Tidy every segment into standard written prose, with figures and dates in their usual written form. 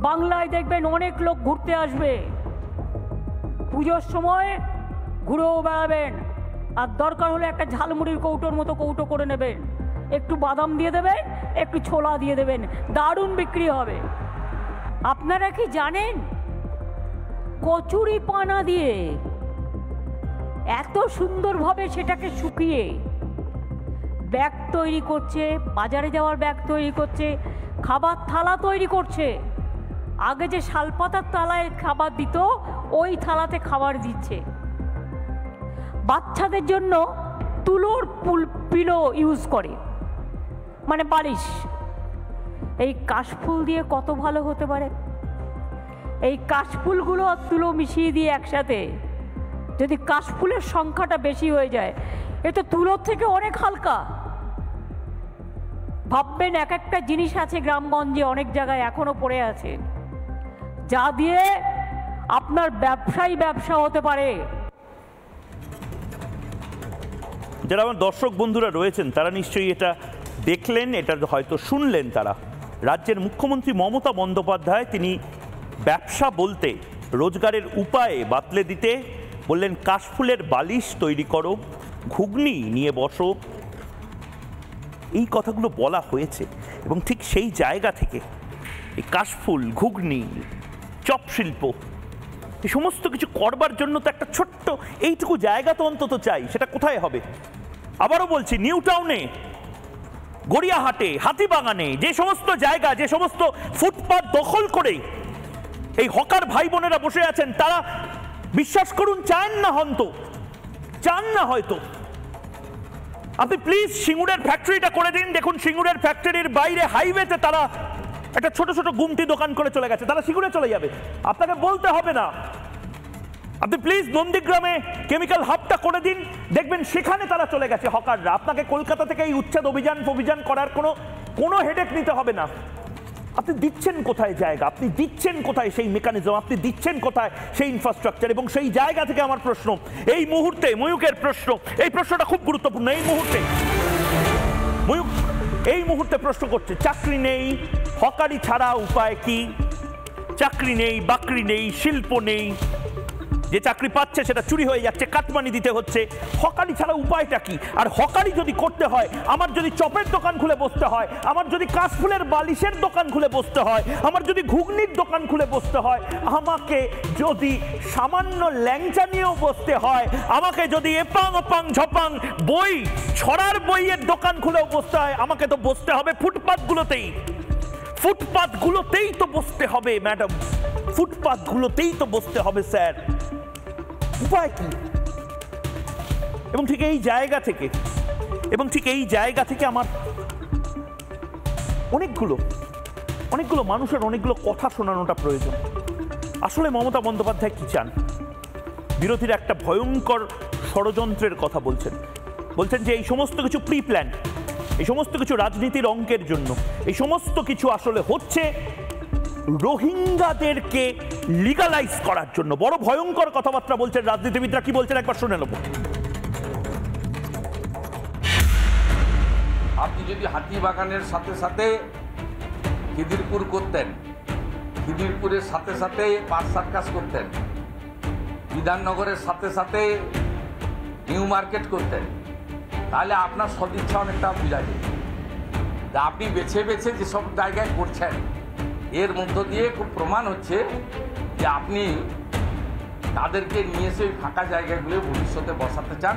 বাংলায় দেখবেন অনেক লোক ঘুরতে আসবে, পুজোর সময় ঘুরেও বেড়াবেন, আর দরকার হলে একটা ঝালমুড়ির কৌটোর মতো কৌটো করে নেবেন, একটু বাদাম দিয়ে দেবেন, একটু ছোলা দিয়ে দেবেন, দারুণ বিক্রি হবে। আপনারা কি জানেন কচুরি পানা দিয়ে এত সুন্দরভাবে সেটাকে শুকিয়ে ব্যাগ তৈরি করছে, বাজারে যাওয়ার ব্যাগ তৈরি করছে, খাবার থালা তৈরি করছে। আগে যে শালপাতার থালায় খাবার দিত, ওই থালাতে খাবার দিচ্ছে। বাচ্চাদের জন্য তুলোর পিলো ইউজ করে, মানে বালিশ। এই কাশফুল দিয়ে কত ভালো হতে পারে। এই কাশফুলগুলো আর তুলো মিশিয়ে দিয়ে একসাথে, যদি কাশফুলের সংখ্যাটা বেশি হয়ে যায়, এ তো তুলোর থেকে অনেক হালকা। ভাববেন এক একটা জিনিস আছে গ্রামগঞ্জে, অনেক জায়গায় এখনো পড়ে আছে, যা দিয়ে আপনার ব্যবসা হতে পারে। যারা আমার দর্শক বন্ধুরা রয়েছেন তারা নিশ্চয়ই এটা দেখলেন, এটা হয়তো শুনলেন। তারা রাজ্যের মুখ্যমন্ত্রী মমতা বন্দ্যোপাধ্যায় তিনি ব্যবসা বলতে রোজগারের উপায়ে বাতলে দিতে বললেন, কাশফুলের বালিশ তৈরি করো, ঘুগনি নিয়ে বসো। এই কথাগুলো বলা হয়েছে এবং ঠিক সেই জায়গা থেকে এই কাশফুল, ঘুগনি, চপ শিল্প, এই সমস্ত কিছু করবার জন্য তো একটা ছোট্ট এইটুকু জায়গা তো অন্তত চাই। সেটা কোথায় হবে? আবারও বলছি, নিউ টাউনে, গড়িয়াহাটে, হাতিবাগানে, যে সমস্ত জায়গা, যে সমস্ত ফুটপাত দখল করে এই হকার ভাই বোনেরা বসে আছেন, তারা বিশ্বাস করুন চান না হয়তো। আপনি প্লিজ সিঙ্গুরের ফ্যাক্টরিটা করে দিন। দেখুন, সিঙ্গুরের ফ্যাক্টরির বাইরে হাইওয়েতে তারা একটা ছোট ছোট গুমটি দোকান করে চলে গেছে। তারা সিঙ্গুরে চলে যাবে, আপনাকে বলতে হবে না। আপনি প্লিজ নন্দীগ্রামে কেমিক্যাল হাবটা করে দিন, দেখবেন সেখানে তারা চলে গেছে হকাররা। আপনাকে কলকাতা থেকে এই উচ্ছেদ অভিযান করার কোনো হেডেক নিতে হবে না। আপনি দিচ্ছেন কোথায় জায়গা, আপনি দিচ্ছেন কোথায় সেই মেকানিজম, আপনি দিচ্ছেন কোথায় সেই ইনফ্রাস্ট্রাকচার? এবং সেই জায়গা থেকে আমার প্রশ্ন এই মুহূর্তে, ময়ূকের প্রশ্ন, এই প্রশ্নটা খুব গুরুত্বপূর্ণ। এই মুহূর্তে ময়ূক এই মুহূর্তে প্রশ্ন করছে, চাকরি নেই, হকারি ছাড়া উপায় কি? চাকরি নেই, বাকরি নেই, শিল্প নেই, যে চাকরি পাচ্ছে সেটা চুরি হয়ে যাচ্ছে, কাটমানি দিতে হচ্ছে। হকারি ছাড়া উপায়টা কি? আর হকারি যদি করতে হয়, আমার যদি চপের দোকান খুলে বসতে হয়, আমার যদি কাশফুলের বালিশের দোকান খুলে বসতে হয়, আমার যদি ঘুগনির দোকান খুলে বসতে হয়, আমাকে যদি সামান্য ল্যাংচা নিয়েও বসতে হয়, আমাকে যদি এপাং ওপাং ঝপাং বই ছড়ার বইয়ের দোকান খুলেও বসতে হয়, আমাকে তো বসতে হবে ফুটপাথগুলোতেই তো বসতে হবে ম্যাডাম, ফুটপাথগুলোতেই তো বসতে হবে স্যার। উপায় কি? এবং ঠিক এই জায়গা থেকে আমার অনেকগুলো মানুষের অনেকগুলো কথা শোনানোটা প্রয়োজন। আসলে মমতা বন্দ্যোপাধ্যায় কি চান? বিরোধীরা একটা ভয়ঙ্কর ষড়যন্ত্রের কথা বলছেন যে এই সমস্ত কিছু প্রি প্ল্যান, এই সমস্ত কিছু রাজনীতির অঙ্কের জন্য, এই সমস্ত কিছু আসলে হচ্ছে রোহিঙ্গাদেরকে লিগালাইজ করার জন্য। বড় ভয়ঙ্কর কথাবার্তা বলছেন রাজনীতিবিদরা। কি বলছেন একবার শুনে নেব। আপনি যদি হাতিবাগানের সাথে সাথে খিদিরপুর করতেন, খিদিরপুরের সাথে সাথে পার্ক সার্কাস করতেন, বিধাননগরের সাথে সাথে নিউ মার্কেট করতেন, তাহলে আপনার সদিচ্ছা অনেকটা বোঝা যেত। আপনি বেছে যেসব জায়গায় করছেন, এর মধ্য দিয়ে খুব প্রমাণ হচ্ছে যে আপনি তাদেরকে নিয়ে এসে ওই ফাঁকা জায়গাগুলো ভবিষ্যতে বসাতে চান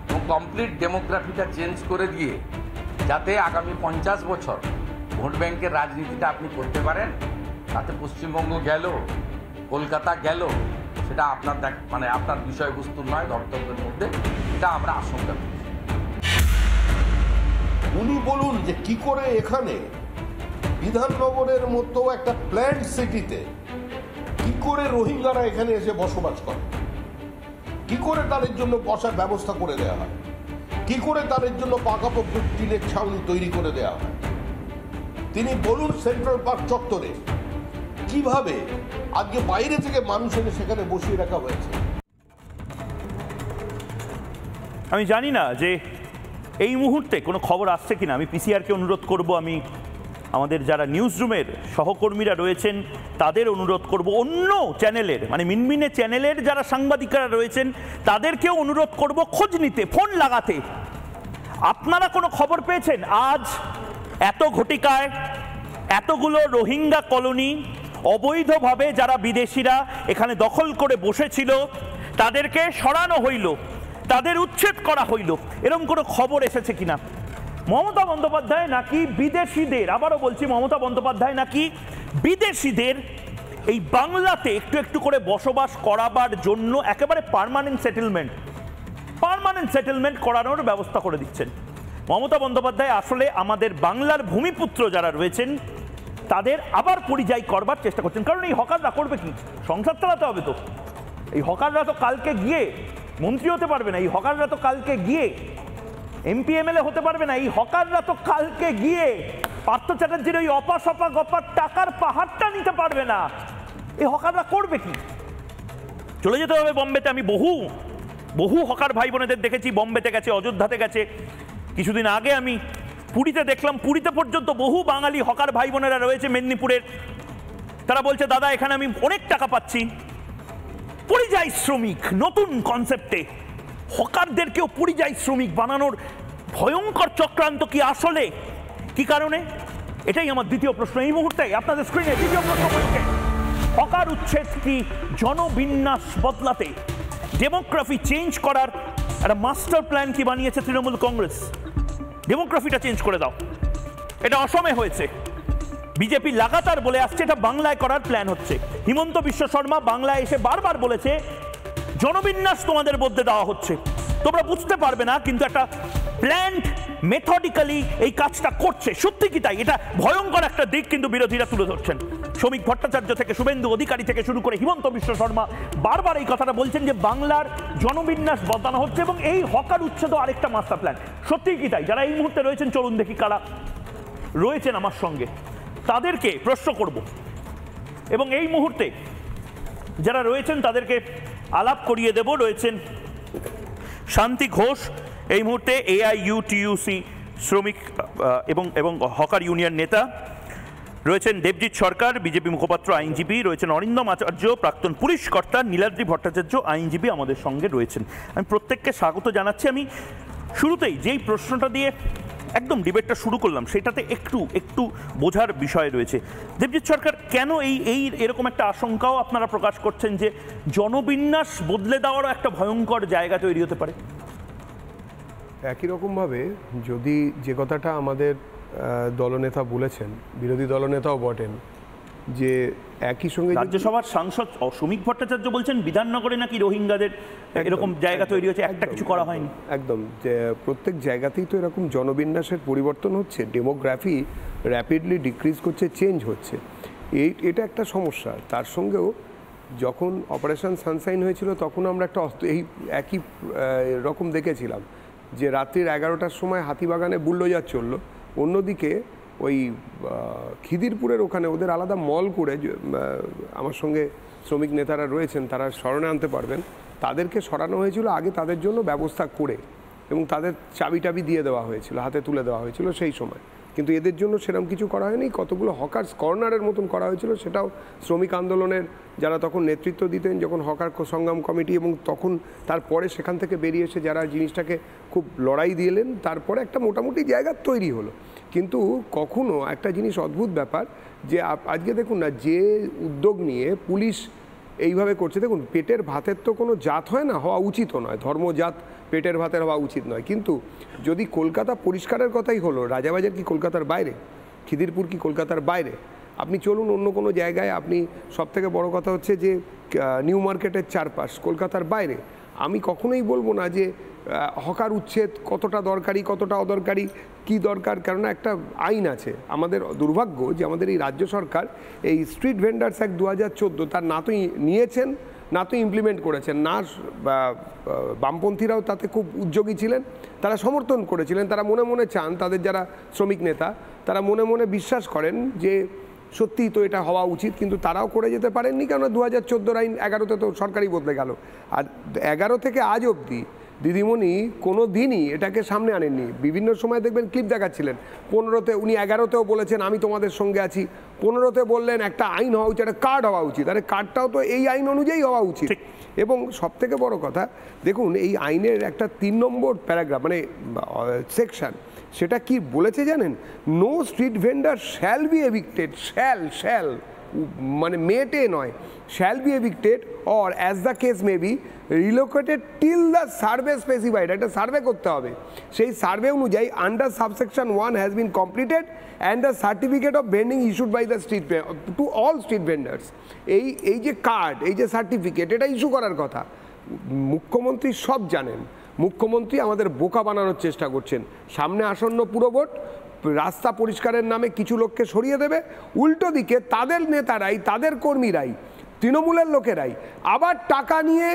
এবং কমপ্লিট ডেমোগ্রাফিটা চেঞ্জ করে দিয়ে যাতে আগামী 50 বছর ভোট ব্যাংকের রাজনীতিটা আপনি করতে পারেন। তাতে পশ্চিমবঙ্গ গেল, কলকাতা গেল, সেটা আপনার আপনার বিষয়বস্তু নয়, ধর্তব্যের মধ্যে, এটা আমরা আশঙ্কা করি। উনি বলুন যে কি করে এখানে বিধাননগরের মতো একটা প্ল্যান্ড সিটিতে কি করে রোহিঙ্গারা এখানে এসে বসবাস করে, কি করে তাদের জন্য বসার ব্যবস্থা করে দেওয়া হয়, কি করে তাদের জন্য পাকাপোক্ত টিনের ছাউনি তৈরি করে দেওয়া হয়। তিনি বলুন সেন্ট্রাল পার্ক চত্বরে কিভাবে আজকে বাইরে থেকে মানুষ এনে সেখানে বসিয়ে রাখা হয়েছে। আমি জানি না যে এই মুহূর্তে কোনো খবর আসছে কিনা, আমি পিসিআরকে অনুরোধ করব আমি আমাদের যারা নিউজ রুমের সহকর্মীরা রয়েছেন তাদের অনুরোধ করব, অন্য চ্যানেলের মানে মিনমিনে চ্যানেলের যারা সাংবাদিকরা রয়েছেন তাদেরকেও অনুরোধ করব খোঁজ নিতে, ফোন লাগাতে। আপনারা কোনো খবর পেয়েছেন আজ এত ঘটিকায় এতগুলো রোহিঙ্গা কলোনি অবৈধভাবে যারা বিদেশিরা এখানে দখল করে বসেছিল তাদেরকে সরানো হইল, তাদের উচ্ছেদ করা হইল, এরকম কোনো খবর এসেছে কিনা? মমতা বন্দ্যোপাধ্যায় নাকি বিদেশিদের, আবারও বলছি, মমতা বন্দ্যোপাধ্যায় নাকি বিদেশিদের এই বাংলাতে একটু একটু করে বসবাস করাবার জন্য একেবারে পার্মানেন্ট সেটেলমেন্ট করানোর ব্যবস্থা করে দিচ্ছেন। মমতা বন্দ্যোপাধ্যায় আসলে আমাদের বাংলার ভূমিপুত্র যারা রয়েছেন তাদের আবার পরিযায়ী করবার চেষ্টা করছেন। কারণ এই হকাররা করবে কি? সংসার চালাতে হবে তো। এই হকাররা তো কালকে গিয়ে মন্ত্রী হতে পারবে না, এই হকাররা তো কালকে গিয়ে এমপি এমএলএ হতে পারবে না, এই হকাররা তো কালকে গিয়ে পার্থ চ্যাটার্জির ওই অপাসপা গপার টাকার পাহাড়টা নিতে পারবে না। এই হকাররা করবে কি? চলে যেতে হবে বম্বেতে। আমি বহু হকার ভাই বোনেদের দেখেছি, বম্বেতে গেছে, অযোধ্যাতে গেছে। কিছুদিন আগে আমি পুরীতে দেখলাম, পুরীতে পর্যন্ত বহু বাঙালি হকার ভাই বোনেরা রয়েছে মেদিনীপুরের। তারা বলছে দাদা এখানে আমি অনেক টাকা পাচ্ছি। পরিযায়ী শ্রমিক, নতুন কনসেপ্টে হকারদেরকেও পরিযায়ী শ্রমিক বানানোর ভয়ঙ্কর চক্রান্ত কি আসলে? কি কারণে? এটাই আমার দ্বিতীয় প্রশ্ন এই মুহূর্তে আপনাদের স্ক্রিনে। দ্বিতীয় প্রশ্ন বলছে হকার উচ্ছেদ কি জনবিন্যাস বদলাতে, ডেমোগ্রাফি চেঞ্জ করার একটা মাস্টার প্ল্যান কি বানিয়েছে তৃণমূল কংগ্রেস? ডেমোগ্রাফিটা চেঞ্জ করে দাও। এটা অসমে হয়েছে, বিজেপি লাগাতার বলে আসছে এটা বাংলায় করার প্ল্যান হচ্ছে। হিমন্ত বিশ্ব শর্মা বাংলায় এসে বারবার বলেছে জনবিন্যাস তোমাদের মধ্যে দেওয়া হচ্ছে, তোমরা বুঝতে পারবে না, কিন্তু একটা প্ল্যান্ড মেথডিক্যালি এই কাজটা করছে। সত্যি কি তাই? এটা ভয়ঙ্কর একটা দিক কিন্তু বিরোধীরা তুলে ধরছেন। শ্রমিক ভট্টাচার্য থেকে শুভেন্দু অধিকারী থেকে শুরু করে হিমন্ত বিশ্ব শর্মা বারবার এই কথাটা বলছেন যে বাংলার জনবিন্যাস বদলানো হচ্ছে এবং এই হকার উচ্ছেদ আরেকটা মাস্টার প্ল্যান। সত্যি কি তাই? যারা এই মুহূর্তে রয়েছেন চলুন দেখি কারা রয়েছেন আমার সঙ্গে, তাদেরকে প্রশ্ন করব এবং এই মুহূর্তে যারা রয়েছেন তাদেরকে আলাপ করিয়ে দেব। রয়েছেন শান্তি ঘোষ, এই মুহূর্তে AIUTUC শ্রমিক এবং হকার ইউনিয়ন নেতা। রয়েছেন দেবজিৎ সরকার, বিজেপি মুখপাত্র আইনজীবী। রয়েছেন অরিন্দম আচার্য, প্রাক্তন পুলিশ কর্তা। নীলাদ্রি ভট্টাচার্য, আইনজীবী আমাদের সঙ্গে রয়েছেন। আমি প্রত্যেককে স্বাগত জানাচ্ছি। আমি শুরুতেই যেই প্রশ্নটা দিয়ে একদম ডিবেটটা শুরু করলাম সেটাতে একটু বোঝার বিষয় রয়েছে। দেবজিৎ সরকার, কেন এরকম একটা আশঙ্কাও আপনারা প্রকাশ করছেন যে জনবিন্যাস বদলে দেওয়ারও একটা ভয়ঙ্কর জায়গা তৈরি হতে পারে? একই রকমভাবে যদি যে কথাটা আমাদের দলনেতা বলেছেন, বিরোধী দলনেতাও বটেন, যে একই সঙ্গে রাজ্যসভার সাংসদ শ্রমিক ভট্টাচার্য বলছেন বিধাননগরে নাকি রোহিঙ্গাদের এরকম জায়গা তৈরি হয়েছে, একটা কিছু করা হয়নি। একদম, যে প্রত্যেক জায়গাতেই তো এরকম জনবিন্যাসের পরিবর্তন হচ্ছে, ডেমোগ্রাফি র্যাপিডলি ডিক্রিজ করছে, চেঞ্জ হচ্ছে, এটা একটা সমস্যা। তার সঙ্গেও যখন অপারেশন সানশাইন হয়েছিল তখন আমরা একটা এই একই রকম দেখেছিলাম যে রাত্রির 11টার সময় হাতিবাগানে বুলডোজার চললো, অন্যদিকে ওই খিদিরপুরের ওখানে ওদের আলাদা মল করে, আমার সঙ্গে শ্রমিক নেতারা রয়েছেন তারা স্মরণে আনতে পারবেন, তাদেরকে সরানো হয়েছিল আগে তাদের জন্য ব্যবস্থা করে, এবং তাদের চাবি টাবি দিয়ে দেওয়া হয়েছিল, হাতে তুলে দেওয়া হয়েছিল সেই সময়। কিন্তু এদের জন্য সেরকম কিছু করা হয়নি। কতগুলো হকার্স কর্নারের মতন করা হয়েছিল, সেটাও শ্রমিক আন্দোলনের যারা তখন নেতৃত্ব দিতেন, যখন হকার সংগ্রাম কমিটি, এবং তখন তারপরে সেখান থেকে বেরিয়ে এসে যারা জিনিসটাকে খুব লড়াই দিলেন, তারপরে একটা মোটামুটি জায়গা তৈরি হলো। কিন্তু কখনো একটা জিনিস অদ্ভুত ব্যাপার যে আজকে দেখুন না, যে উদ্যোগ নিয়ে পুলিশ এইভাবে করছে, দেখুন পেটের ভাতের তো কোনো জাত হয় না, হওয়া উচিতও নয়, ধর্মজাত পেটের ভাতের হওয়া উচিত নয়। কিন্তু যদি কলকাতা পরিষ্কারের কথাই হলো, রাজাবাজার কি কলকাতার বাইরে? খিদিরপুর কি কলকাতার বাইরে? আপনি চলুন অন্য কোনো জায়গায়, আপনি সবথেকে বড় কথা হচ্ছে যে নিউ মার্কেটের চারপাশ কলকাতার বাইরে। আমি কখনোই বলবো না যে হকার উচ্ছেদ কতটা দরকারি, কতটা অদরকারি, কি দরকার, কেননা একটা আইন আছে। আমাদের দুর্ভাগ্য যে আমাদের এই রাজ্য সরকার এই স্ট্রিট ভেন্ডার্স অ্যাক্ট 2014 তার না তো নিয়েছেন না তো ইমপ্লিমেন্ট করেছেন, না বামপন্থীরাও তাতে খুব উদ্যোগী ছিলেন, তারা সমর্থন করেছিলেন, তারা মনে মনে চান, তাদের যারা শ্রমিক নেতা তারা মনে মনে বিশ্বাস করেন যে সত্যিই তো এটা হওয়া উচিত, কিন্তু তারাও করে যেতে পারেননি, কেননা 2014 আইন 11তে তো সরকারই বদলে গেল। আর 11 থেকে আজ অবধি দিদিমণি কোনো দিনই এটাকে সামনে আনেননি। বিভিন্ন সময় দেখবেন ক্লিপ দেখাচ্ছিলেন, 15-তে উনি 11-তেও বলেছেন আমি তোমাদের সঙ্গে আছি, 15-তে বললেন একটা আইন হওয়া উচিত, একটা কার্ড হওয়া উচিত, আরে কার্ডটাও তো এই আইন অনুযায়ী হওয়া উচিত। এবং সব থেকে বড় কথা দেখুন এই আইনের একটা 3 নম্বর প্যারাগ্রাফ মানে সেকশন, সেটা কি বলেছে জানেন? No street vendor shall be evicted, shall মানে মেটে নয়, shall be evicted or as the case may be relocated till the survey specified. একটা সার্ভে করতে হবে, সেই সার্ভে অনুযায়ী under subsection 1 has been completed and the certificate of vending issued by the street to all street vendors. এই যে card, এই যে certificate, এটা ইস্যু করার কথা। মুখ্যমন্ত্রী সব জানেন, মুখ্যমন্ত্রী আমাদের বোকা বানানোর চেষ্টা করছেন। সামনে আসন্ন পুরভোট, রাস্তা পরিষ্কারের নামে কিছু লোককে সরিয়ে দেবে, উল্টো দিকে তাদের নেতারাই, তাদের কর্মীরাই, তৃণমূলের লোকেরাই আবার টাকা নিয়ে,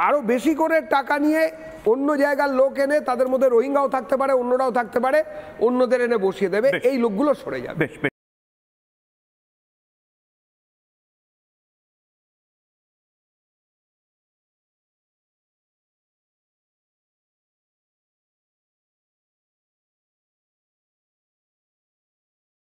আরও বেশি করে টাকা নিয়ে অন্য জায়গার লোক এনে, তাদের মধ্যে রোহিঙ্গাও থাকতে পারে, অন্যরাও থাকতে পারে, অন্যদের এনে বসিয়ে দেবে, এই লোকগুলো সরে যাবে।